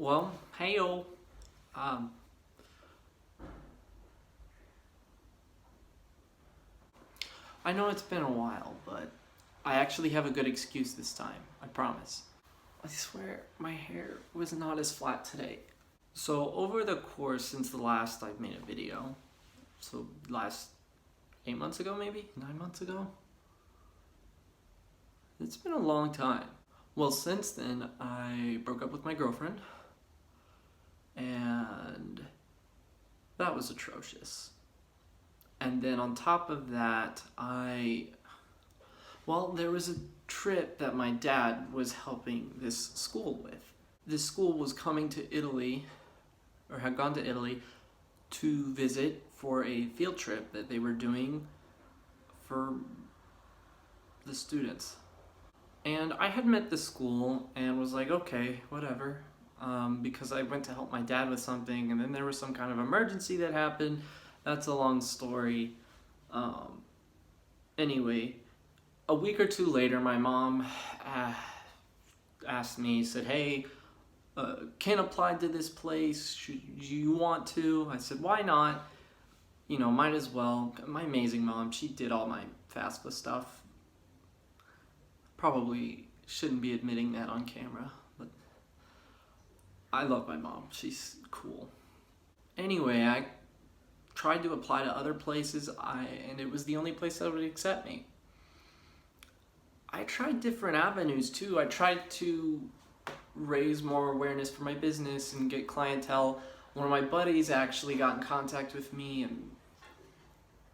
Well, heyo. Um, I know it's been a while, but I actually have a good excuse this time. I promise. I swear my hair was not as flat today. So over the course since the last I've made a video, so last 8 months ago maybe? 9 months ago? It's been a long time. Well, since then I broke up with my girlfriend and that was atrocious. And then on top of that, there was a trip that my dad was helping this school with. This school was coming to Italy, or had gone to Italy, to visit for a field trip that they were doing for the students. And I had met the school and was like, okay, whatever. Because I went to help my dad with something, and then there was some kind of emergency that happened. That's a long story. Anyway, a week or two later, my mom asked me, said, hey, Ken applied to this place. Do you want to? I said, why not? You know, might as well. My amazing mom, she did all my FAFSA stuff. Probably shouldn't be admitting that on camera, but I love my mom. She's cool. Anyway, I tried to apply to other places, and it was the only place that would accept me. I tried different avenues too. I tried to raise more awareness for my business and get clientele. One of my buddies actually got in contact with me, and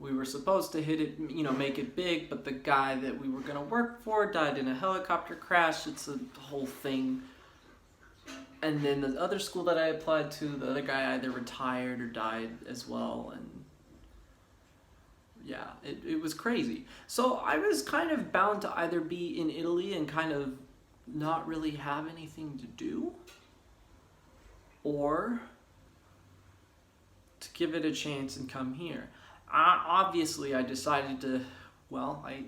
we were supposed to hit it, make it big, but the guy that we were gonna work for died in a helicopter crash. It's a whole thing. And then the other school that I applied to, the other guy either retired or died as well, and yeah, it was crazy. So I was kind of bound to either be in Italy and kind of not really have anything to do, or to give it a chance and come here. Obviously, I decided to, I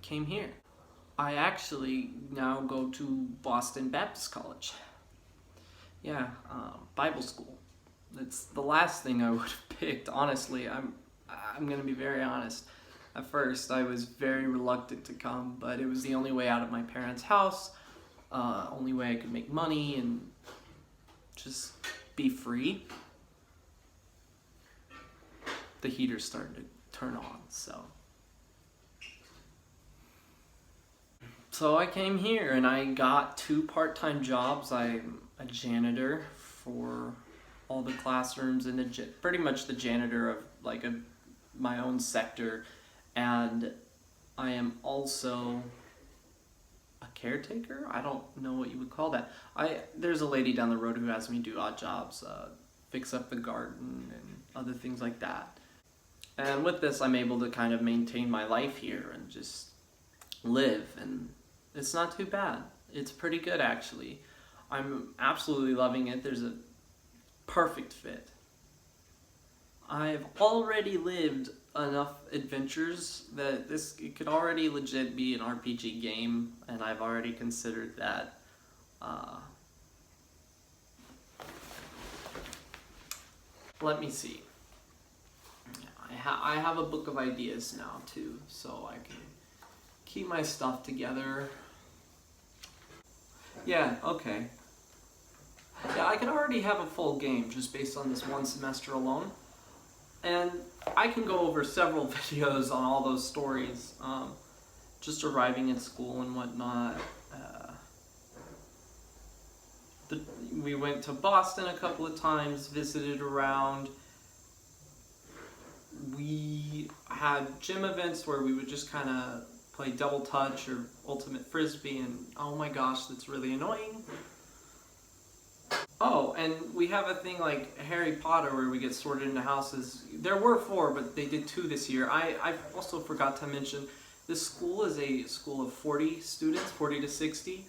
came here. I actually now go to Boston Baptist College. Yeah, Bible school. It's the last thing I would have picked, honestly. I'm gonna be very honest. At first, I was very reluctant to come, but it was the only way out of my parents' house, only way I could make money and just be free. The heater's starting to turn on, so I came here and I got 2 part-time jobs. I'm a janitor for all the classrooms and pretty much the janitor of my own sector, and I am also a caretaker. I don't know what you would call that. There's a lady down the road who has me do odd jobs, fix up the garden and other things like that. And with this, I'm able to kind of maintain my life here and just live, and it's not too bad. It's pretty good, actually. I'm absolutely loving it. There's a perfect fit. I've already lived enough adventures that it could already legit be an RPG game, and I've already considered that. Let me see. I have a book of ideas now too, so I can keep my stuff together. Yeah, okay. Yeah, I can already have a full game just based on this one semester alone. And I can go over several videos on all those stories, just arriving at school and whatnot. We went to Boston a couple of times, visited around. We had gym events where we would just kind of play double touch or ultimate frisbee, and oh my gosh, that's really annoying. Oh, and we have a thing like Harry Potter where we get sorted into houses. There were 4, but they did 2 this year. I also forgot to mention, this school is a school of 40 students, 40 to 60,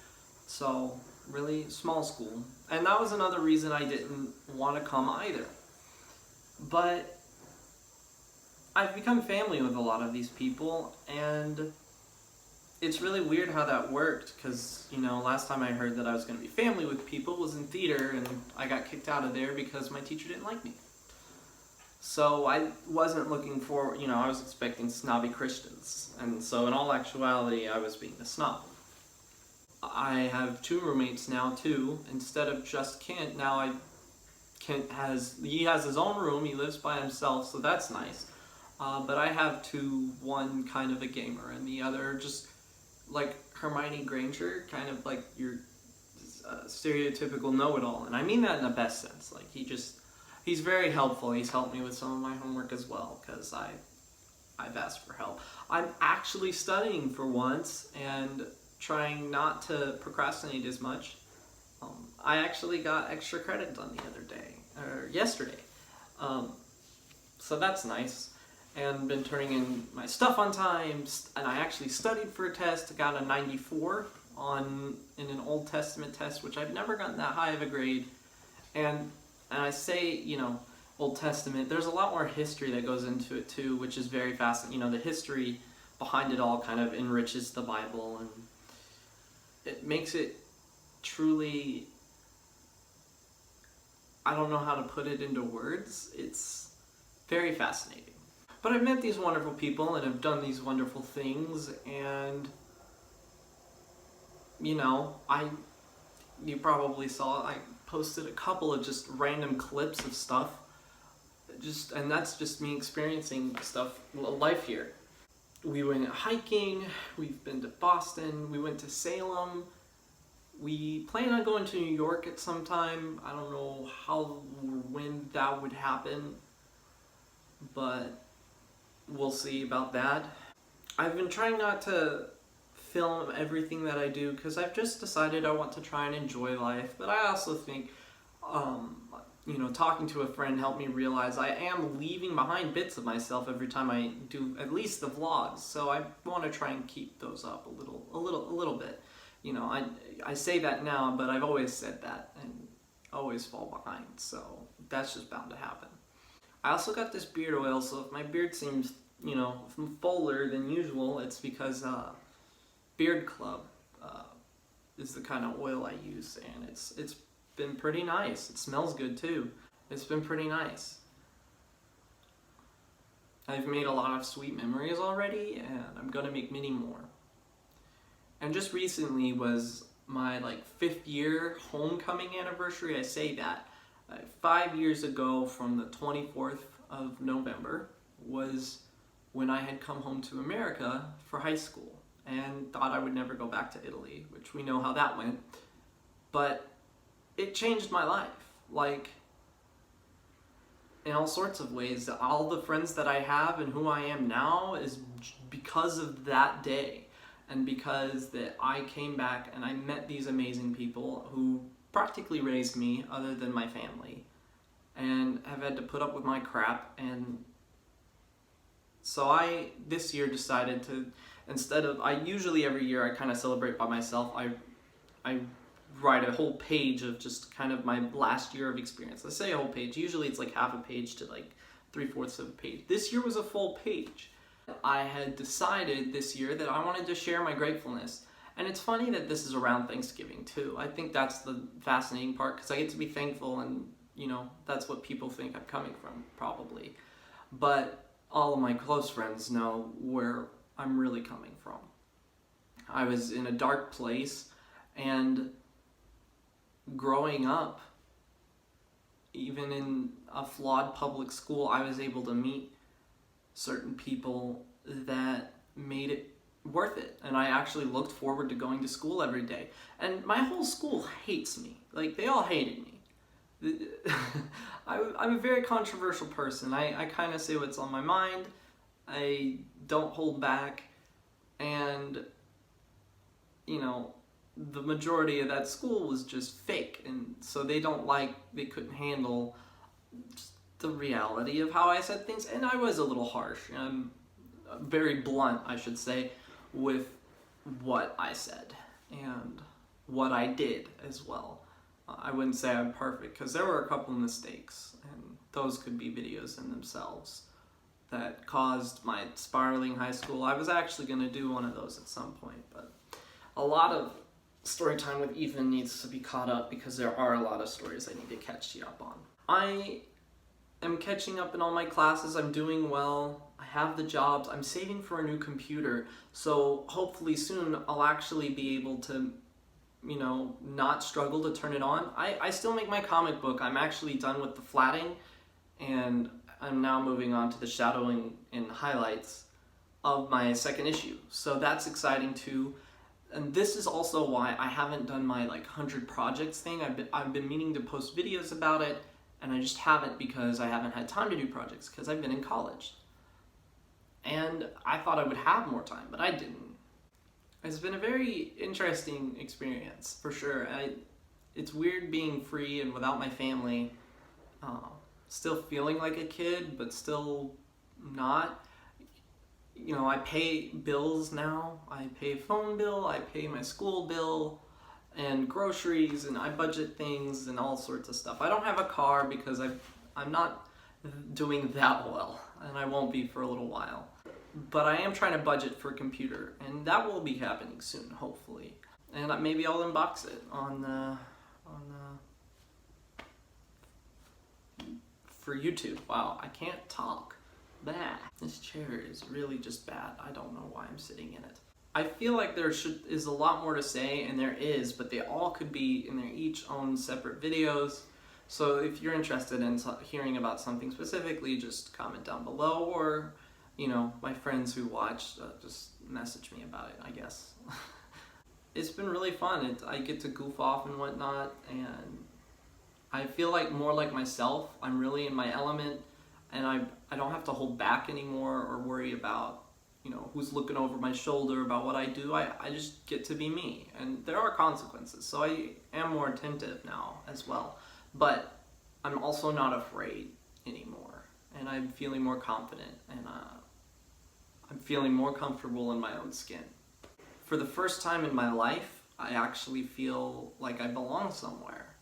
so really small school. And that was another reason I didn't want to come either. But I've become family with a lot of these people, and it's really weird how that worked, because, you know, last time I heard that I was going to be family with people was in theater, and I got kicked out of there because my teacher didn't like me. So I wasn't looking for, you know, I was expecting snobby Christians. And so in all actuality, I was being the snob. I have 2 roommates now too. Instead of just Kent, now Kent has his own room. He lives by himself, so that's nice. But I have 2, one kind of a gamer and the other just like Hermione Granger, kind of like your stereotypical know-it-all. And I mean that in the best sense. Like he's very helpful. He's helped me with some of my homework as well, because I've asked for help. I'm actually studying for once and trying not to procrastinate as much. I actually got extra credit done the other day, or yesterday. So that's nice. And been turning in my stuff on time, and I actually studied for a test. I got a 94 in an Old Testament test, which I've never gotten that high of a grade. And I say, you know, Old Testament, there's a lot more history that goes into it too, which is very fascinating. You know, the history behind it all kind of enriches the Bible, and it makes it truly, I don't know how to put it into words. It's very fascinating. But I've met these wonderful people and have done these wonderful things, and, you know, you probably saw, I posted a couple of just random clips of stuff, and that's just me experiencing stuff, life here. We went hiking, we've been to Boston, we went to Salem, we plan on going to New York at some time. I don't know how or when that would happen, but we'll see about that. I've been trying not to film everything that I do, because I've just decided I want to try and enjoy life, but I also think, you know, talking to a friend helped me realize I am leaving behind bits of myself every time I do at least the vlogs, so I want to try and keep those up a little bit. You know, I say that now, but I've always said that and always fall behind, so that's just bound to happen. I also got this beard oil, so if my beard seems, you know, fuller than usual, it's because Beard Club is the kind of oil I use, and it's been pretty nice. It smells good too. It's been pretty nice. I've made a lot of sweet memories already, and I'm gonna make many more. And just recently was my 5th year homecoming anniversary. I say that. 5 years ago from the 24th of November was when I had come home to America for high school and thought I would never go back to Italy, which we know how that went. But it changed my life, in all sorts of ways. All the friends that I have and who I am now is because of that day, and because that I came back and I met these amazing people who practically raised me, other than my family, and have had to put up with my crap. And so I this year decided to, instead of, I usually every year I kind of celebrate by myself. I write a whole page of just kind of my last year of experience. I say a whole page. Usually it's like half a page to 3/4 of a page. This year was a full page. I had decided this year that I wanted to share my gratefulness. And it's funny that this is around Thanksgiving too. I think that's the fascinating part, because I get to be thankful, and, you know, that's what people think I'm coming from, probably. But all of my close friends know where I'm really coming from. I was in a dark place, and growing up, even in a flawed public school, I was able to meet certain people that made it worth it, and I actually looked forward to going to school every day. And my whole school hates me. They all hated me. I'm a very controversial person. I kind of say what's on my mind. I don't hold back, and, you know, the majority of that school was just fake, and so they couldn't handle just the reality of how I said things, and I was a little harsh, very blunt, I should say, with what I said and what I did as well. I wouldn't say I'm perfect, because there were a couple mistakes, and those could be videos in themselves that caused my spiraling high school. I was actually going to do one of those at some point, but a lot of story time with Ethan needs to be caught up because there are a lot of stories I need to catch you up on. I am catching up in all my classes. I'm doing well. I have the jobs. I'm saving for a new computer, so hopefully soon I'll actually be able to, you know, not struggle to turn it on. I still make my comic book. I'm actually done with the flatting, and I'm now moving on to the shadowing and highlights of my second issue. So that's exciting too. And this is also why I haven't done my like 100 projects thing. I've been meaning to post videos about it, and I just haven't because I haven't had time to do projects because I've been in college. And I thought I would have more time, but I didn't. It's been a very interesting experience, for sure. It's weird being free and without my family, still feeling like a kid, but still not. You know, I pay bills now. I pay phone bill, I pay my school bill, and groceries, and I budget things and all sorts of stuff. I don't have a car because I'm not doing that well, and I won't be for a little while. But I am trying to budget for a computer, and that will be happening soon, hopefully. And maybe I'll unbox it for YouTube. Wow, I can't talk. Bah. This chair is really just bad. I don't know why I'm sitting in it. I feel like there is a lot more to say, and there is, but they all could be in their each own separate videos. So if you're interested in hearing about something specifically, just comment down below, or, you know, my friends who watch, just message me about it, I guess. It's been really fun. I get to goof off and whatnot, and I feel like more like myself. I'm really in my element, and I don't have to hold back anymore or worry about, you know, who's looking over my shoulder about what I do. I just get to be me, and there are consequences, so I am more attentive now as well. But I'm also not afraid anymore, and I'm feeling more confident, and I'm feeling more comfortable in my own skin. For the first time in my life, I actually feel like I belong somewhere,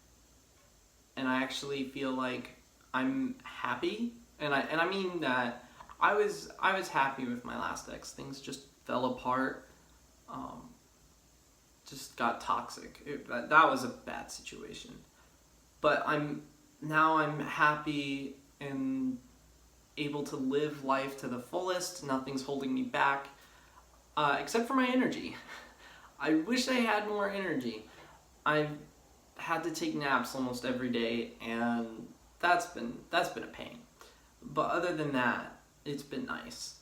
and I actually feel like I'm happy, and I mean that I was happy with my last ex. Things just fell apart, just got toxic. That was a bad situation. But I'm happy and able to live life to the fullest. Nothing's holding me back, except for my energy. I wish I had more energy. I've had to take naps almost every day, and that's been a pain. But other than that, it's been nice.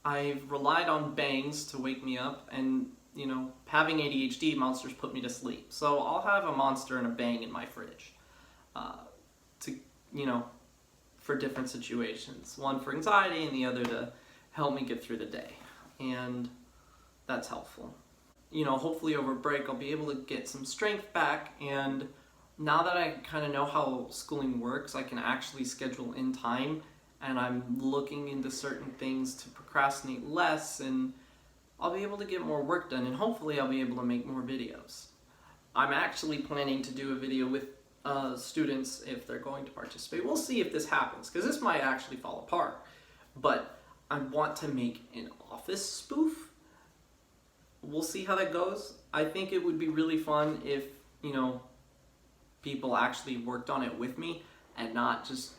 I've relied on bangs to wake me up, and, you know, having ADHD, monsters put me to sleep. So I'll have a monster and a bang in my fridge. To, you know, for different situations. One for anxiety and the other to help me get through the day. And that's helpful. You know, hopefully over break I'll be able to get some strength back, and now that I kind of know how schooling works, I can actually schedule in time, and I'm looking into certain things to procrastinate less, and I'll be able to get more work done, and hopefully I'll be able to make more videos. I'm actually planning to do a video with students if they're going to participate. We'll see if this happens, because this might actually fall apart. But I want to make an Office spoof. We'll see how that goes. I think it would be really fun if, you know, people actually worked on it with me and not just,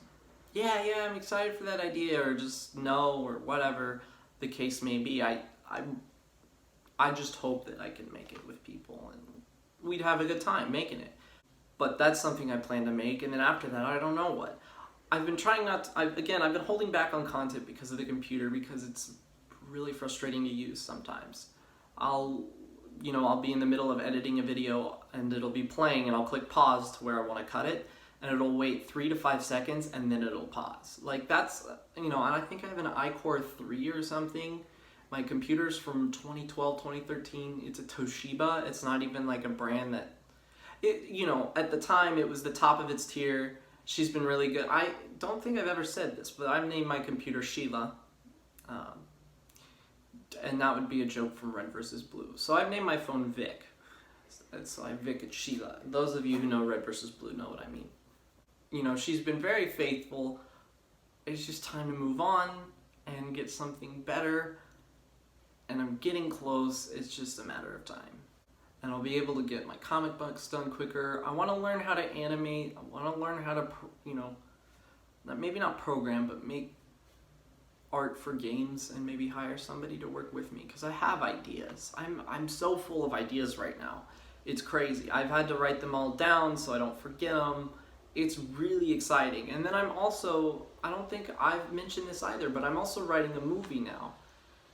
yeah, I'm excited for that idea, or just no, or whatever the case may be. I just hope that I can make it with people, and we'd have a good time making it. But that's something I plan to make, and then after that, I don't know what. I've been trying not to, I've been holding back on content because of the computer, because it's really frustrating to use sometimes. I'll be in the middle of editing a video, and it'll be playing, and I'll click pause to where I want to cut it, and it'll wait 3 to 5 seconds, and then it'll pause. Like, that's, you know, and I think I have an iCore 3 or something. My computer's from 2012, 2013. It's a Toshiba. It's not even like a brand that, you know, at the time it was the top of its tier. She's been really good. I don't think I've ever said this, but I've named my computer Sheila. And that would be a joke from Red vs. Blue. So I've named my phone Vic. So I Vic and Sheila. Those of you who know Red vs. Blue know what I mean. You know, she's been very faithful. It's just time to move on. and get something better, and I'm getting close. It's just a matter of time. And I'll be able to get my comic books done quicker. I want to learn how to animate. I want to learn how to, maybe not program, but make art for games, and maybe hire somebody to work with me, because I have ideas. I'm so full of ideas right now. It's crazy. I've had to write them all down so I don't forget them. It's really exciting. And then I'm also, I don't think I've mentioned this either, but I'm also writing a movie now.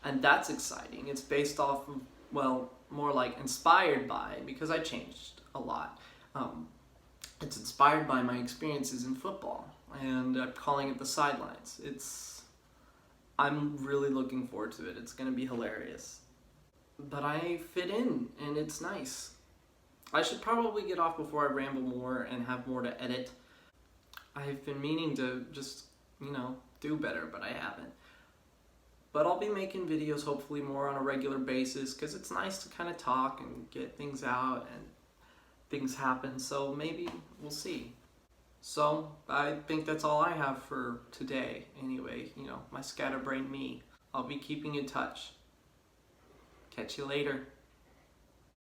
And that's exciting. It's based off of, well, more like inspired by, because I changed a lot. It's inspired by my experiences in football, and I'm calling it The Sidelines. I'm really looking forward to it. It's gonna be hilarious. But I fit in, and it's nice. I should probably get off before I ramble more and have more to edit. I've been meaning to just, do better, but I haven't. But I'll be making videos hopefully more on a regular basis, because it's nice to kind of talk and get things out and things happen. So maybe we'll see. So I think that's all I have for today anyway. My scatterbrained me. I'll be keeping in touch. Catch you later.